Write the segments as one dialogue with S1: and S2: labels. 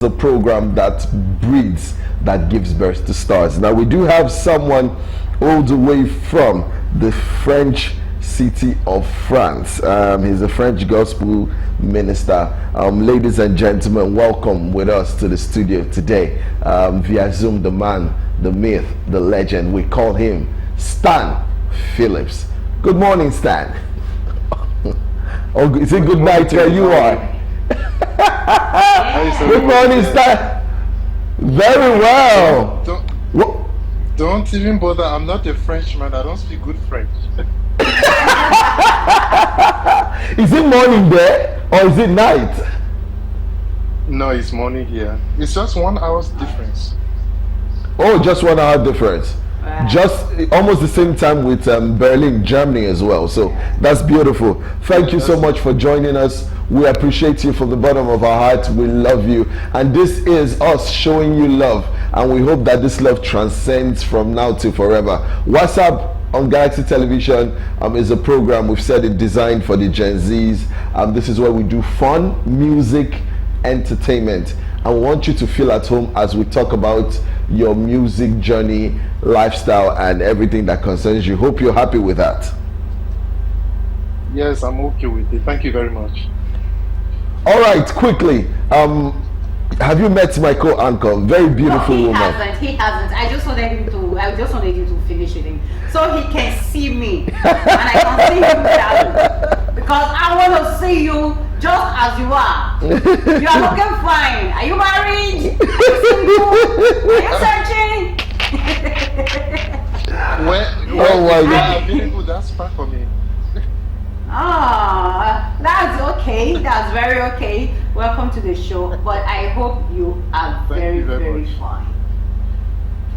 S1: The program that breeds, that gives birth to stars. Now we do have someone all the way from the French city of France. He's a French gospel minister. Ladies and gentlemen, welcome with us to the studio today via Zoom, the man, the myth, the legend. We call him Stan Phillips. Good morning, Stan. Oh, is it good night where you are? Good morning, Stan. Very well.
S2: Don't even bother. I'm not a Frenchman. I don't speak good French.
S1: Is it morning there or is it night?
S2: No, it's morning here. It's just 1 hour's difference.
S1: Oh, just 1 hour difference. Just almost the same time with Berlin, Germany as well. So that's beautiful. Thank you so much for joining us. We appreciate you from the bottom of our hearts. We love you. And this is us showing you love. And we hope that this love transcends from now to forever. Whatzup on Galaxy Television is a program we've said it designed for the Gen Zs. This is where we do fun, music, entertainment. I want you to feel at home as we talk about your music journey, lifestyle, and everything that concerns you. Hope you're happy with that.
S2: Yes, I'm okay with it. Thank you very much.
S1: All right, quickly. Have you met my co-anchor? Very beautiful woman.
S3: He hasn't. I just wanted you to finish it so he can see me and I can see him better. Because I want to see you just as you are. You are looking fine. Are you married? Are you single? Are you searching?
S1: Oh my God.
S2: Available, that's fine for me.
S3: That's okay. That's very okay. Welcome to the show. But I hope you are very fine.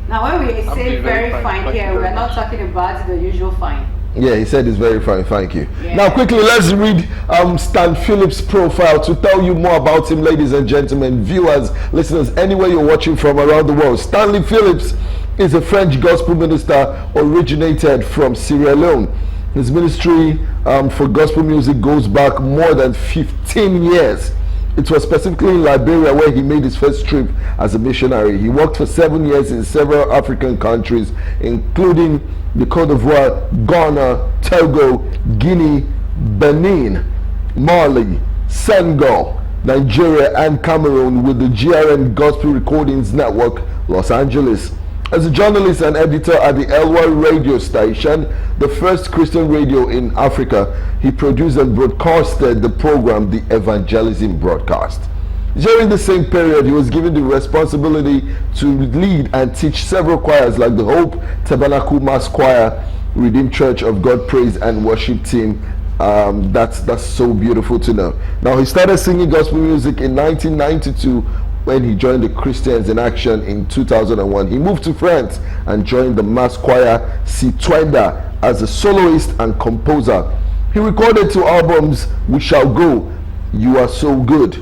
S3: Now, when we say very fine here, we're not talking about the usual fine.
S1: Yeah, he said it's very fine. Thank you.
S3: Yeah.
S1: Now, quickly, let's read Stan Phillips' profile to tell you more about him, ladies and gentlemen, viewers, listeners, anywhere you're watching from around the world. Stanley Phillips is a French gospel minister originated from Sierra Leone. His ministry for gospel music goes back more than 15 years. It was specifically in Liberia where he made his first trip as a missionary. He worked for 7 years in several African countries, including the Côte d'Ivoire, Ghana, Togo, Guinea, Benin, Mali, Senegal, Nigeria, and Cameroon with the GRN Gospel Recordings Network, Los Angeles. As a journalist and editor at the Elwa radio station, the first Christian radio in Africa, he produced and broadcasted the program, The Evangelism Broadcast. During the same period, he was given the responsibility to lead and teach several choirs like the Hope Tabernacle Mass Choir, Redeemed Church of God Praise and Worship Team. That's so beautiful to know. Now, he started singing gospel music in 1992 when he joined the Christians in Action in 2001. He moved to France and joined the mass choir Citoyenda as a soloist and composer. He recorded 2 albums, We Shall Go, You Are So Good,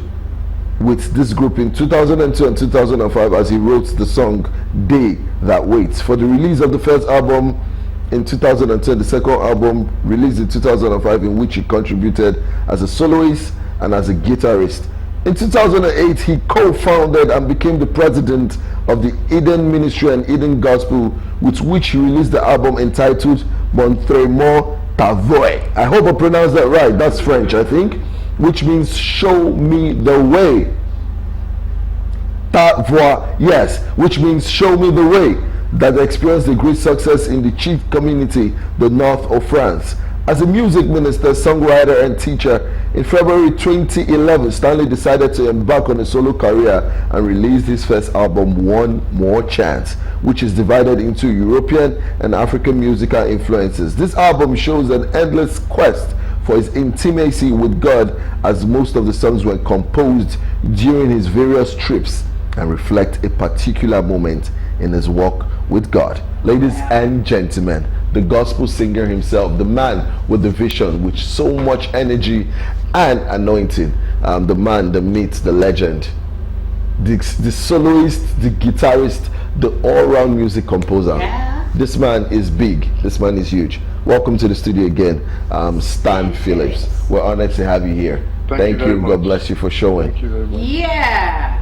S1: with this group in 2002 and 2005 as he wrote the song Day That Waits. For the release of the first album in 2010, the second album released in 2005 in which he contributed as a soloist and as a guitarist. In 2008, he co-founded and became the president of the Eden Ministry and Eden Gospel, with which he released the album entitled Montrez-moi ta voix. I hope I pronounced that right. That's French, I think, which means show me the way. Ta voix, yes, which means show me the way, that experienced a great success in the chief community, the north of France. As a music minister, songwriter, and teacher, in February 2011, Stanley decided to embark on a solo career and released his first album, One More Chance, which is divided into European and African musical influences. This album shows an endless quest for his intimacy with God, as most of the songs were composed during his various trips and reflect a particular moment in his walk with God. Ladies and gentlemen, the gospel singer himself, the man with the vision, with so much energy and anointing, the man, the myth, the legend, the soloist, the guitarist, the all-round music composer. This man is big. This man is huge. Welcome to the studio again, Stan Phillips. We're honored to have you here. Thank you. God bless you for showing.
S2: Thank you very much.
S3: Yeah.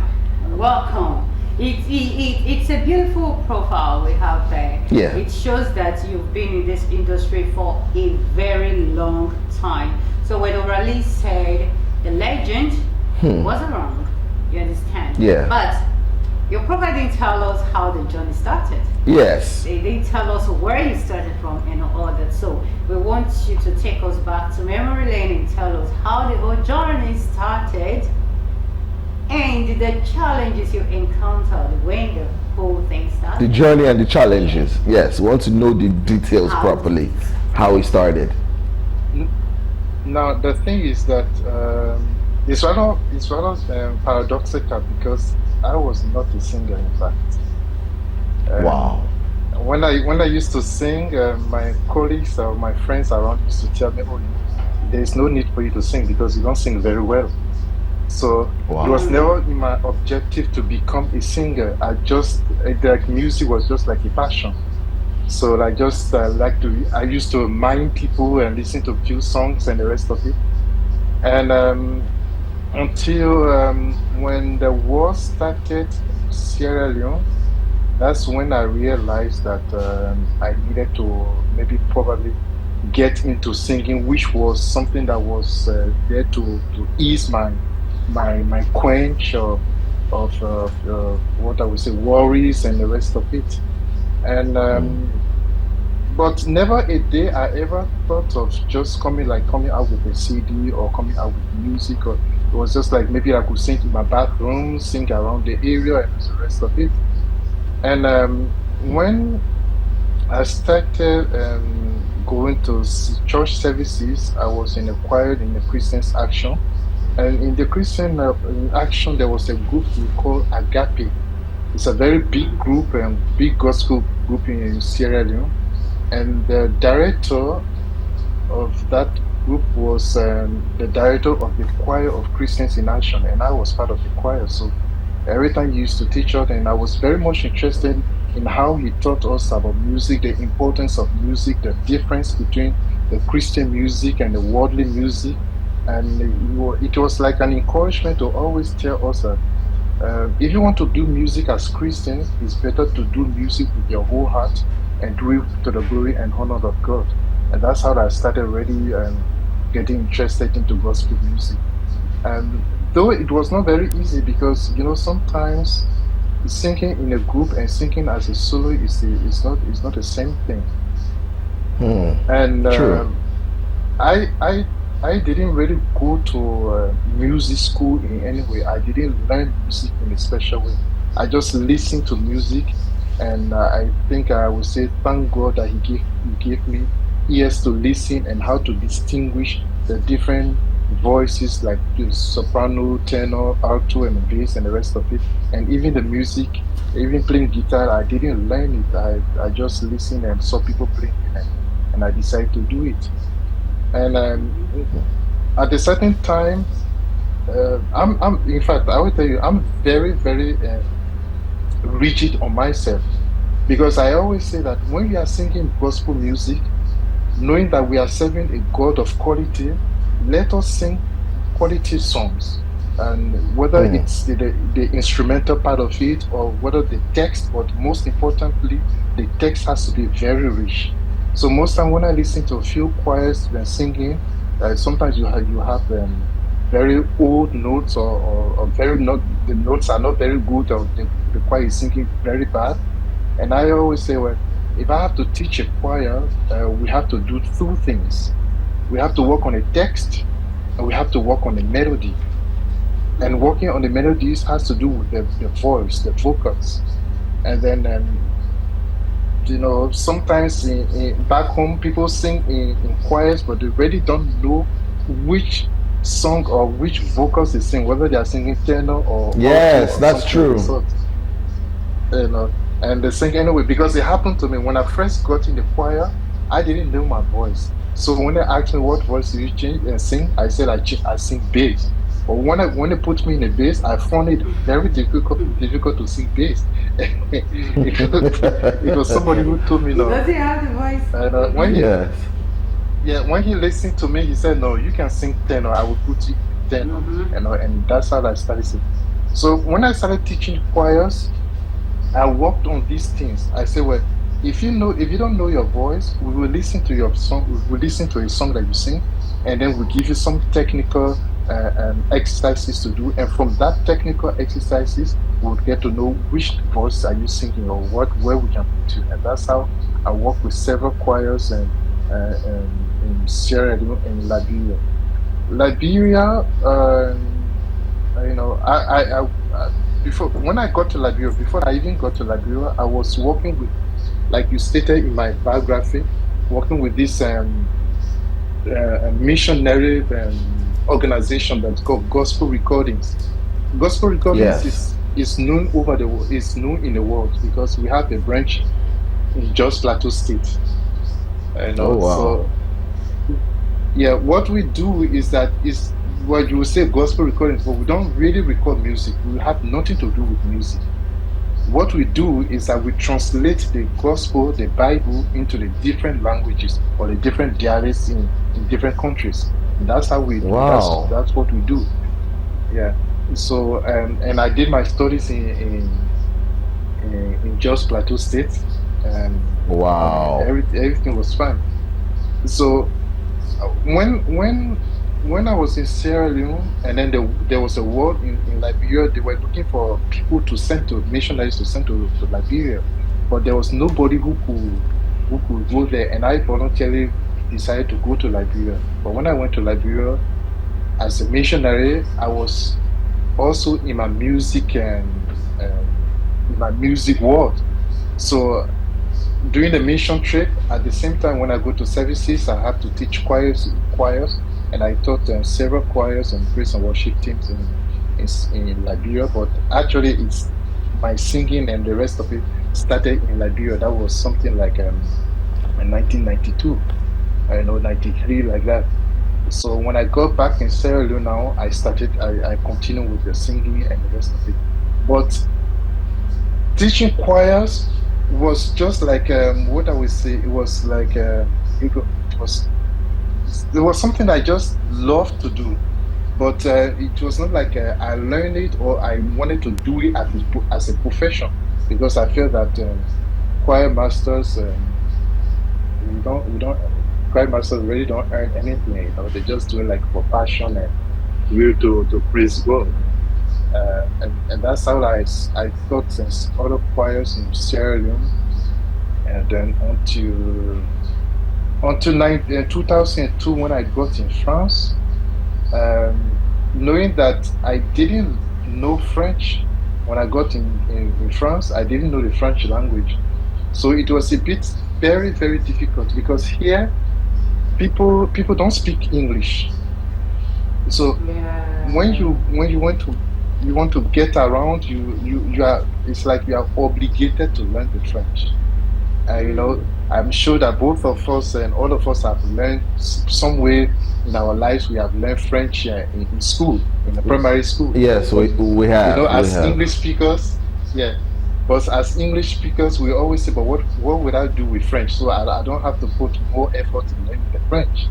S3: welcome. It's a beautiful profile we have there.
S1: Yeah.
S3: It shows that you've been in this industry for a very long time. So when O'Reilly said the legend wasn't wrong, you understand?
S1: Yeah.
S3: But your profile didn't tell us how the journey started.
S1: Yes.
S3: They didn't tell us where you started from and all that. So we want you to take us back to memory lane and tell us how the whole journey started and the challenges you encountered when the whole thing started.
S1: The journey and the challenges. Yes, we want to know the details
S3: How-
S1: properly. How it started.
S2: Now the thing is that it's rather paradoxical because I was not a singer, in fact.
S1: Wow.
S2: When I used to sing, my colleagues or my friends around used to tell me, "Oh, there is no need for you to sing because you don't sing very well." So
S1: Wow.
S2: it was never in my objective to become a singer. I just like music was just like a passion. So I just I used to mime people and listen to a few songs and the rest of it. And until when the war started in Sierra Leone, that's when I realized that I needed to maybe probably get into singing, which was something that was there to ease my quench of what I would say worries and the rest of it. And but never a day I ever thought of just coming out with a CD or coming out with music, or it was just like maybe I could sing in my bathroom, sing around the area and the rest of it. And when I started going to church services, I was in a choir in the Christians Action. And in the Christian in Action, there was a group we call Agape. It's a very big group and big gospel group in Sierra Leone. And the director of that group was the director of the choir of Christians in Action, and I was part of the choir. So every time he used to teach us, and I was very much interested in how he taught us about music, the importance of music, the difference between the Christian music and the worldly music. And it was like an encouragement to always tell us that if you want to do music as Christians, it's better to do music with your whole heart and do it to the glory and honor of God. And that's how I started really getting interested into gospel music. And though it was not very easy because sometimes singing in a group and singing as a solo is not the same thing. And
S1: True.
S2: I didn't really go to music school in any way. I didn't learn music in a special way. I just listened to music, and I think I would say thank God that he gave me ears to listen and how to distinguish the different voices like the soprano, tenor, alto, and bass, and the rest of it, and even the music. Even playing guitar, I didn't learn it. I just listened and saw people playing it, and I decided to do it. And at a certain time, in fact, I will tell you, I'm very, very rigid on myself because I always say that when we are singing gospel music, knowing that we are serving a God of quality, let us sing quality songs. And whether it's the instrumental part of it or whether the text, but most importantly, the text has to be very rich. So most time when I listen to a few choirs when singing, sometimes you have very old notes or very not the notes are not very good or the choir is singing very bad. And I always say, well, if I have to teach a choir, we have to do two things. We have to work on a text and we have to work on the melody. And working on the melodies has to do with the voice, the vocals. And then, sometimes back home, people sing in choirs, but they really don't know which song or which vocals they sing, whether they are singing tenor or alto
S1: Yes,
S2: or
S1: that's
S2: something of the
S1: true.
S2: sort. you know, and they sing anyway because it happened to me when I first got in the choir. I didn't know my voice, so when they asked me what voice do you change and sing, I said I sing bass. But when they put me in the bass, I found it very difficult to sing bass. It was somebody who told me no.
S3: Does he have the voice?
S2: And when he
S1: Yes.
S2: yeah when he listened to me, he said no, you can sing tenor. I will put you in tenor,
S3: Mm-hmm.
S2: and that's how I started singing. So when I started teaching choirs, I worked on these things. I said, well, if you don't know your voice, we will listen to your song. We will listen to a song that you sing, and then we'll give you some technical exercises to do. And from that technical exercises, we'll get to know which voice are you singing or where we can put you. And that's how I work with several choirs in Sierra Leone and Liberia. Liberia, I before when I got to Liberia, before I even got to Liberia, I was working with, like you stated in my biography, working with this a missionary organization that's called Gospel Recordings. Gospel Recordings
S1: Yes.
S2: is known is known in the world because we have a branch in Jos Plateau State.
S1: Oh wow.
S2: So yeah, what we do is that is what you will say gospel recordings, but we don't really record music. We have nothing to do with music. What we do is that we translate the gospel, the Bible, into the different languages or the different dialects in different countries. And that's how we do.
S1: Wow.
S2: That's what we do. Yeah. So and I did my studies in Jos Plateau State, and
S1: Wow.
S2: everything was fine. So when I was in Sierra Leone, and then there was a war in Liberia, they were looking for people to send to missionaries to send to Liberia, but there was nobody who could go there, and I voluntarily decided to go to Liberia. But when I went to Liberia as a missionary, I was also in my music and in my music world. So during the mission trip, at the same time when I go to services, I have to teach choirs, and I taught several choirs and praise and worship teams in Liberia. But actually, it's my singing and the rest of it started in Liberia. That was something like in 1992, I know 93 like that. So when I got back in Sierra Leone now, I continued with the singing and the rest of it. But teaching choirs was just like what I would say. It was like it was something I just loved to do, but it was not like I learned it or I wanted to do it as a profession, because I feel that choir masters we don't choir masters really don't earn anything. They just do it like for passion and will to praise God. And that's how I taught since other choirs in Sierra Leone, and then until 2002 when I got in France, knowing that I didn't know French when I got in France. I didn't know the French language, so it was a bit very very difficult because here people don't speak English. So when
S3: Yeah.
S2: you want to get around, you are it's like you are obligated to learn the French.
S3: Mm.
S2: I'm sure that both of us and all of us have learned some way in our lives. We have learned French in school, in the primary school.
S1: Yes,
S2: But
S1: we
S2: as
S1: have.
S2: English speakers, yeah. But as English speakers, we always say, "But what would I do with French?" So I don't have to put more effort in learning the French.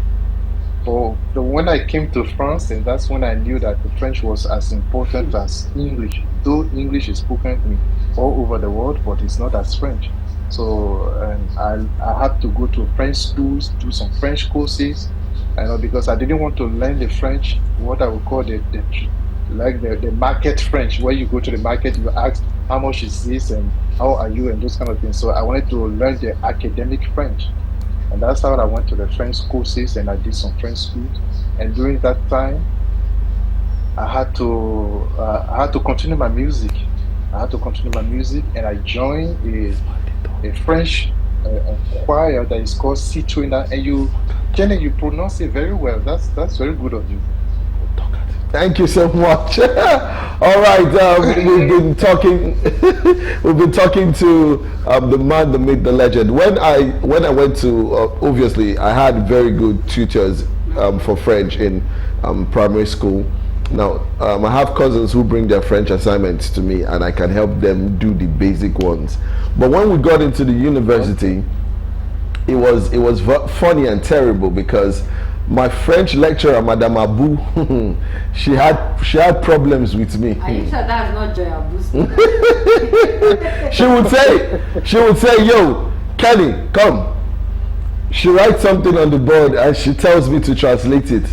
S2: But when I came to France, and that's when I knew that the French was as important as English, though English is spoken in all over the world, but it's not as French. So I had to go to French schools, do some French courses, because I didn't want to learn the French, what I would call the market French, where you go to the market, you ask how much is this and how are you and those kind of things. So I wanted to learn the academic French. And that's how I went to the French courses and I did some French schools. And during that time, I had to continue my music. I had to continue my music, and I joined a French choir that is called Citrina. And Jenny, you pronounce it very well. That's very good of you.
S1: Thank you so much. All right, we've been talking. We've been talking to the man, the myth, the legend. When I went to obviously I had very good tutors for French in primary school. Now I have cousins who bring their French assignments to me, and I can help them do the basic ones. But when we got into the
S2: Okay.
S1: university, it was funny and terrible because My French lecturer, Madame Abu, she had problems with me.
S3: Are you sure that's not Joy Abu's?
S1: She would say, yo, Kenny, come. She writes something on the board and she tells me to translate it.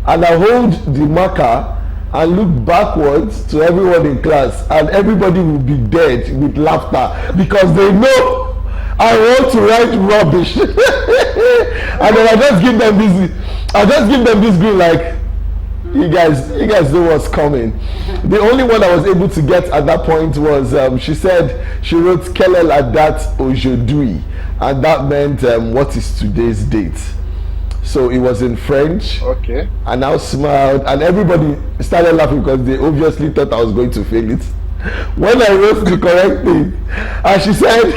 S1: And I hold the marker and look backwards to everyone in class, and everybody will be dead with laughter because they know I want to write rubbish. And then I just give them this green, like, you guys know what's coming. The only one I was able to get at that point was she said she wrote Kelel Adat Ojodui, and that meant what is today's date. So it was in French.
S2: Okay.
S1: And I smiled, and everybody started laughing because they obviously thought I was going to fail it. When I wrote the correct thing, and she said,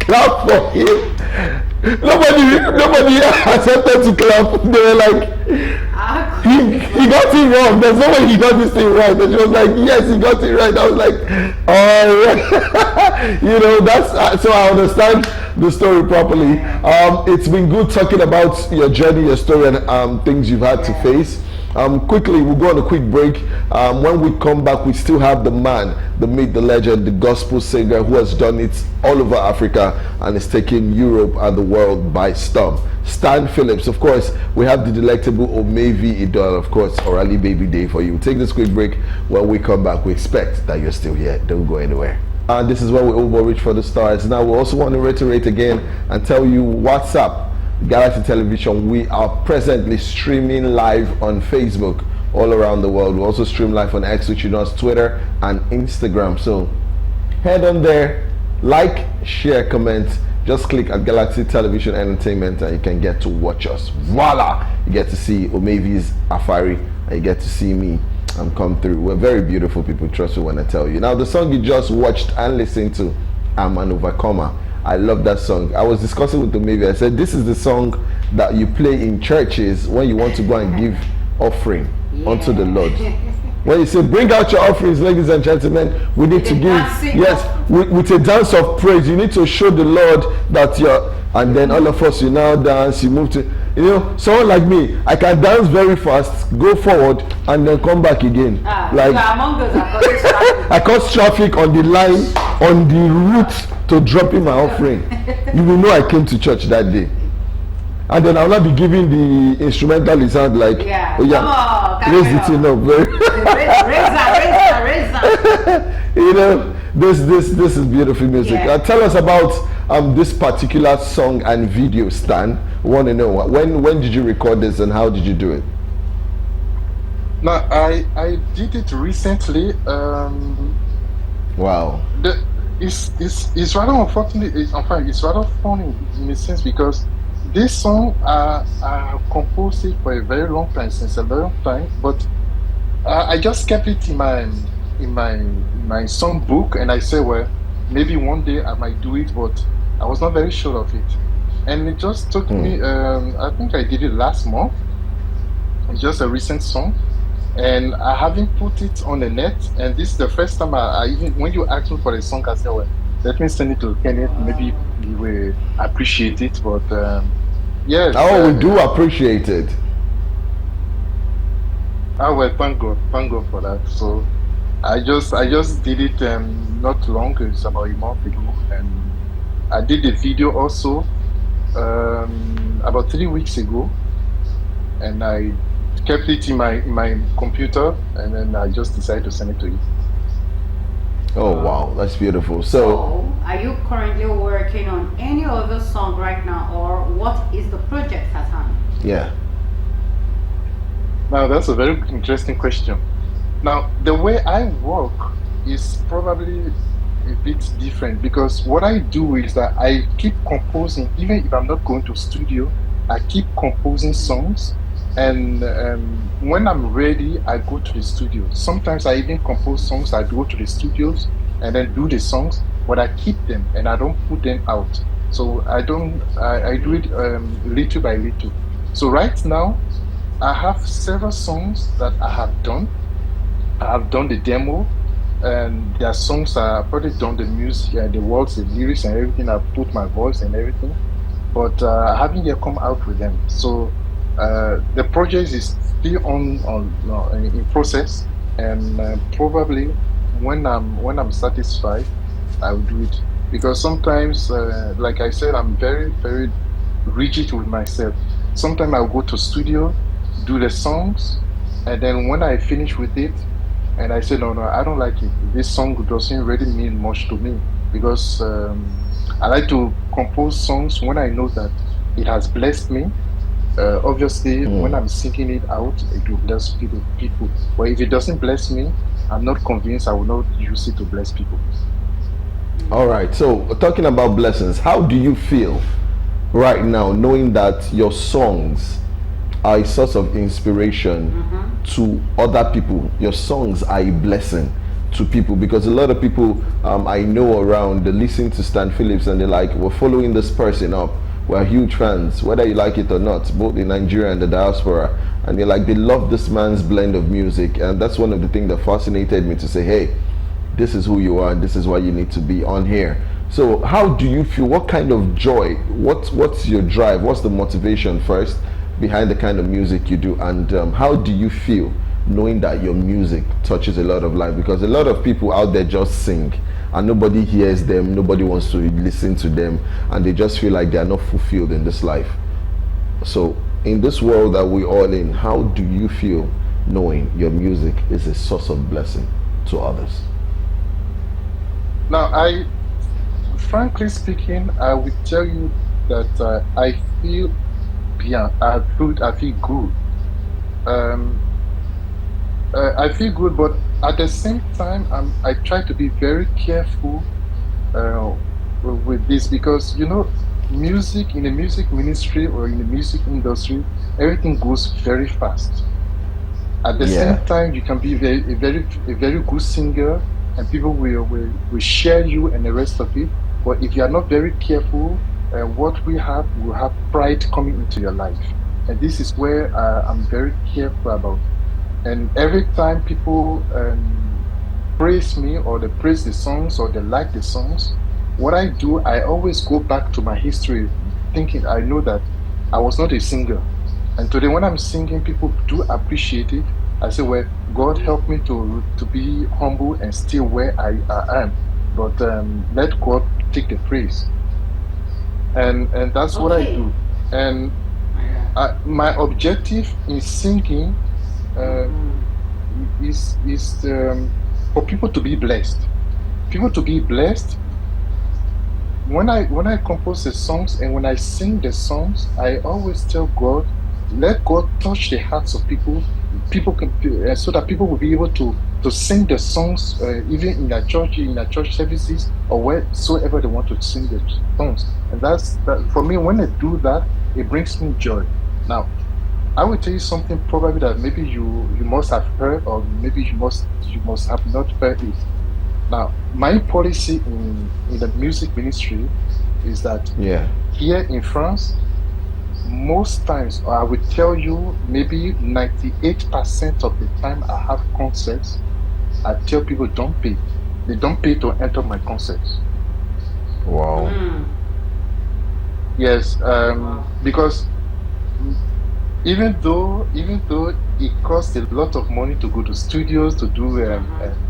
S1: clap for him. Nobody accepted to clap. They were like, he got it wrong. There's no way he got this thing right. And she was like, yes, he got it right. I was like, all right. That's so I understand the story properly. It's been good talking about your journey, your story, and things you've had to face. Quickly, we'll go on a quick break. When we come back, we still have the man, the myth, the legend, the gospel singer who has done it all over Africa and is taking Europe and the world by storm. Stan Phillips. Of course, we have the delectable Omevi Idol, of course, Orally Baby Day for you. Take this quick break. When we come back, we expect that you're still here. Don't go anywhere. And this is where we over reach for the stars. Now, we also want to reiterate again and tell you what's up. Galaxy Television, we are presently streaming live on Facebook all around the world. We also stream live on X, which you know as Twitter and Instagram. So head on there, like, share, comment. Just click at Galaxy Television Entertainment and you can get to watch us. Voila! You get to see Omevi's Afari and you get to see me come through. We're very beautiful people, trust me when I tell you. Now, the song you just watched and listened to, I'm an Overcomer. I love that song. I was discussing with the maybe. I said this is the song that you play in churches when you want to go and give offering unto the Lord. When you say bring out your offerings, ladies and gentlemen, we need to give with a dance of praise. You need to show the Lord that you're, and then all of us, you now dance. You move to, someone like me, I can dance very fast, go forward, and then come back again. Like
S3: among those
S1: I cause traffic on the line, on the route to dropping my offering. You will know I came to church that day. And then I'll not be giving the instrumental sound like, raise the thing up. This is beautiful music.
S3: Yeah.
S1: Tell us about this particular song and video, Stan. We want to know when did you record this and how did you do it?
S2: Now I did it recently.
S1: Wow.
S2: It's rather unfortunate. It's rather funny in a sense because this song I composed it for a very long time, since a long time, but I just kept it in my song book, and I said, well, maybe one day I might do it, but I was not very sure of it, and it just took me. I think I did it last month. It's just a recent song. And I haven't put it on the net, and this is the first time I even, when you asked me for a song, I said, well, let me send it to Kenneth, maybe he will appreciate it, but yes.
S1: Oh, we do appreciate it.
S2: Well, thank God for that. So I just did it not long, it's about a month ago, and I did the video also about 3 weeks ago, and I kept it in my computer, and then I just decided to send it to you.
S1: Oh wow, that's beautiful. So
S3: are you currently working on any other song right now, or what is the project at hand?
S1: Yeah.
S2: Now that's a very interesting question. Now the way I work is probably a bit different, because what I do is that I keep composing. Even if I'm not going to studio, I keep composing songs. And when I'm ready, I go to the studio. Sometimes I even compose songs. I go to the studios and then do the songs, but I keep them and I don't put them out. So I do it little by little. So right now, I have several songs that I have done. I have done the demo, and there are songs I've already done the music, the words, the lyrics, and everything. I've put my voice and everything, but I haven't yet come out with them. So The project is still in process, and probably when I'm satisfied, I'll do it. Because sometimes, like I said, I'm very rigid with myself. Sometimes I'll go to studio, do the songs, and then when I finish with it, and I say, no, I don't like it. This song doesn't really mean much to me because I like to compose songs when I know that it has blessed me. Obviously, when I'm singing it out, it will bless people. But if it doesn't bless me, I'm not convinced I will not use it to bless people.
S1: All right. So, talking about blessings, how do you feel right now knowing that your songs are a source of inspiration to other people? Your songs are a blessing to people because a lot of people I know around, they listen to Stan Phillips and they're like, we're following this person up. We're huge fans, whether you like it or not, both in Nigeria and the diaspora. And they're like, they love this man's blend of music. And that's one of the things that fascinated me to say, hey, this is who you are and this is why you need to be on here. So how do you feel? What kind of joy, what's your drive, what's the motivation first behind the kind of music you do, and how do you feel knowing that your music touches a lot of life? Because a lot of people out there just sing and nobody hears them, nobody wants to listen to them, and they just feel like they are not fulfilled in this life. So in this world that we're all in, how do you feel knowing your music is a source of blessing to others?
S2: Now, frankly speaking, I will tell you that I feel bien. I feel good. Um, I feel good, but at the same time, I try to be very careful uh, with this because music in the music ministry or in the music industry, everything goes very fast. At the same
S1: Yeah.
S2: time, you can be a very good singer, and people will share you and the rest of it. But if you are not very careful, what we have will have pride coming into your life, and this is where I'm very careful about. And every time people praise me or they praise the songs or they like the songs, what I do, I always go back to my history, thinking I know that I was not a singer. And today, when I'm singing, people do appreciate it. I say, well, God help me to be humble and still where I am. But let God take the praise. And that's what I
S3: Okay.
S2: do. And
S3: Yeah.
S2: my objective in singing uh, is for people to be blessed. People to be blessed. When I compose the songs and when I sing the songs, I always tell God, let God touch the hearts of people. People can so that people will be able to sing the songs even in their church services or wheresoever they want to sing the songs. And that's that for me. When I do that, it brings me joy. Now, I will tell you something probably that maybe you must have heard or maybe you must have not heard it. Now, my policy in the music ministry is that
S1: Yeah.
S2: here in France, most times, or I would tell you maybe 98% of the time I have concerts, I tell people don't pay. They don't pay to enter my concerts.
S1: Wow.
S2: Yes,
S3: Wow.
S2: because mm, even though it costs a lot of money to go to studios to do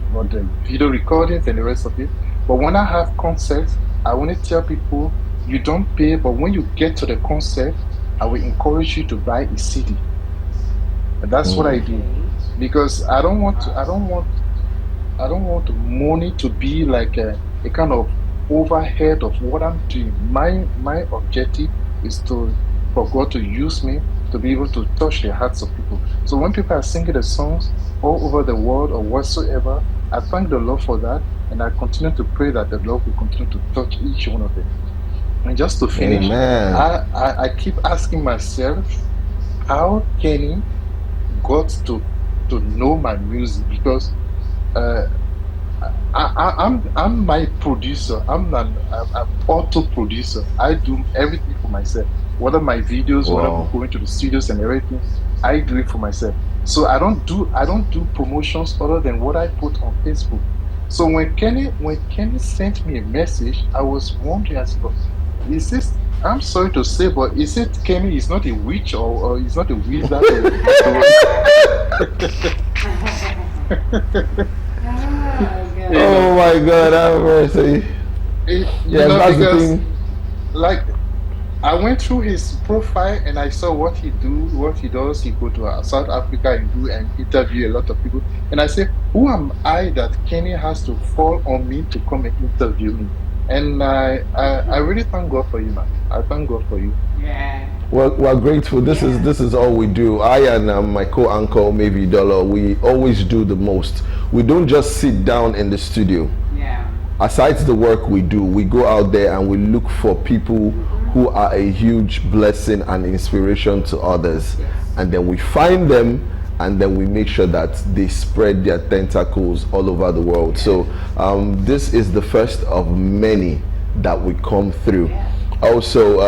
S2: what the video recordings and the rest of it, but when I have concerts, I want to tell people you don't pay, but when you get to the concert, I will encourage you to buy a CD, and that's what I do
S3: Okay.
S2: because I don't want money to be like a kind of overhead of what I'm doing. My objective is to for God to use me to be able to touch the hearts of people. So when people are singing the songs all over the world or whatsoever, I thank the Lord for that, and I continue to pray that the Lord will continue to touch each one of them. And just to finish,
S1: Amen.
S2: I keep asking myself, how can he got to know my music because. Uh, I'm my producer. I'm auto producer. I do everything for myself. Whether my videos, whether
S1: Wow.
S2: going to the studios and everything, I do it for myself. So I don't do promotions other than what I put on Facebook. So when Kenny sent me a message, I was wondering, I said, is this? I'm sorry to say, but is it Kenny is not a witch or is not a wizard to
S3: Oh
S2: you
S3: God.
S2: know,
S1: Oh my God, have mercy. Yes, that's the
S2: because
S1: thing.
S2: like I went through his profile and I saw what he do, what he does. He go to South Africa and do and interview a lot of people. And I say, who am I that Kenny has to fall on me to come and interview me? And I really thank God for you, man. I thank God for you.
S3: Yeah.
S1: Well, we're grateful.
S3: Yeah.
S1: This is all we do. I and my co-uncle Maybe Dollar, we always do the most. We don't just sit down in the studio.
S3: Yeah.
S1: Aside the work we do, we go out there and we look for people who are a huge blessing and inspiration to others,
S3: Yes.
S1: and then we find them, and then we make sure that they spread their tentacles all over the world. So this is the first of many that we come through.
S3: Yeah.
S1: Also,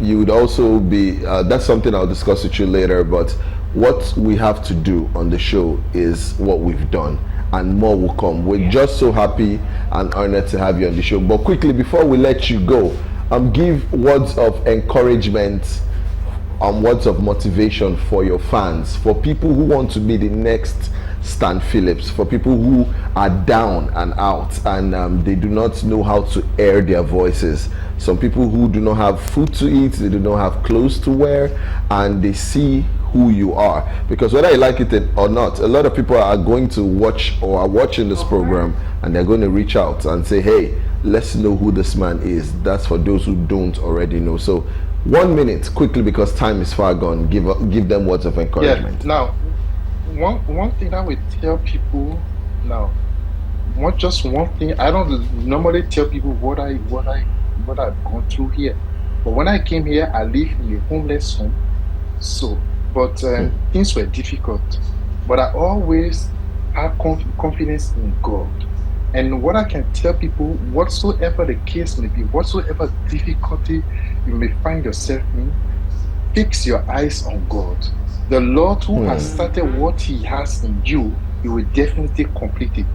S1: you would also be, that's something I'll discuss with you later, but what we have to do on the show is what we've done, and more will come. We're
S3: Yeah.
S1: just so happy and honored to have you on the show. But quickly, before we let you go, give words of encouragement and words of motivation for your fans, for people who want to be the next Stan Phillips, for people who are down and out and they do not know how to air their voices. Some people who do not have food to eat, they do not have clothes to wear, and they see who you are. Because whether you like it or not, a lot of people are going to watch or are watching this program, and they're going to reach out and say, hey, let's know who this man is. That's for those who don't already know. So 1 minute quickly, because time is far gone, give them words of
S2: Yeah.
S1: encouragement.
S2: Now, one thing I would tell people now, just one thing. I don't normally tell people what I've gone through here, but when I came here, I lived in a homeless home. So, but things were difficult. But I always have confidence in God. And what I can tell people, whatsoever the case may be, whatsoever difficulty you may find yourself in, fix your eyes on God. The Lord who has started what He has in you, He will definitely complete it.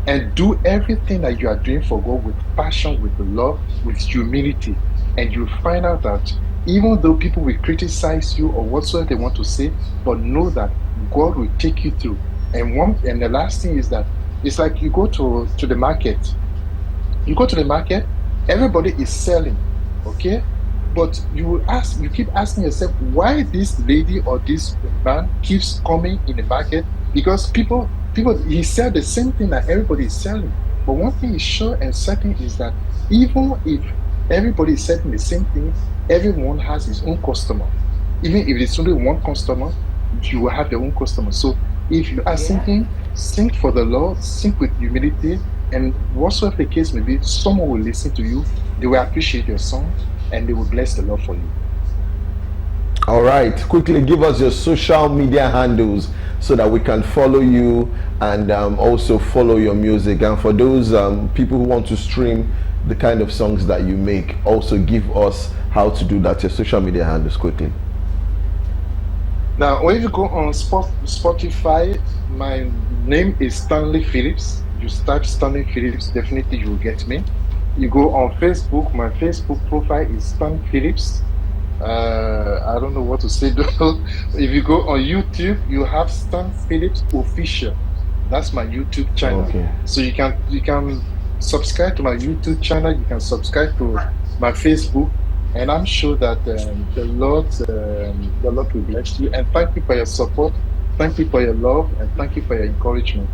S2: And do everything that you are doing for God with passion, with love, with humility. And you'll find out that even though people will criticize you or whatsoever they want to say, but know that God will take you through. And the last thing is that it's like you go to the market. You go to the market, everybody is selling, okay? But you keep asking yourself why this lady or this man keeps coming in the market, because he sell the same thing that everybody is selling. But one thing is sure and certain is that even if everybody is selling the same thing, everyone has his own customer. Even if it's only one customer, you will have your own customer. So if you are singing, sing for the Lord, sing with humility, and whatsoever the case may be, someone will listen to you, they will appreciate your song, and they will bless the Lord for you.
S1: All right, quickly give us your social media handles so that we can follow you and also follow your music. And for those people who want to stream the kind of songs that you make, also give us how to do that, your social media handles quickly.
S2: Now, when you go on Spotify, my name is Stanley Phillips. You type Stanley Phillips, definitely you will get me. You go on Facebook, my Facebook profile is Stan Phillips. I don't know what to say though. If you go on YouTube, you have Stan Phillips Official. That's my YouTube channel.
S1: Okay.
S2: So you can subscribe to my YouTube channel. You can subscribe to my Facebook, and I'm sure that the Lord will bless you. And thank you for your support. Thank you for your love, and thank you for your encouragement.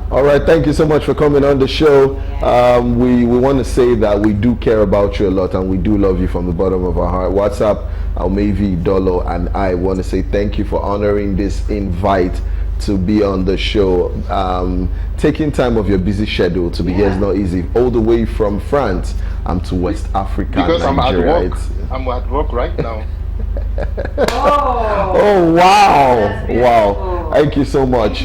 S1: All right, thank you so much for coming on the show. We want to say that we do care about you a lot, and we do love you from the bottom of our heart. Whatzup, Almavi, Dolo, and I want to say thank you for honoring this invite to be on the show. Taking time of your busy schedule to be here is not easy. All the way from France to West Africa,
S2: Because
S1: Nigeria.
S2: I'm at work. I'm at work right now.
S3: Oh.
S1: Oh wow,
S3: That's
S1: wow!
S3: beautiful.
S1: Thank you so much.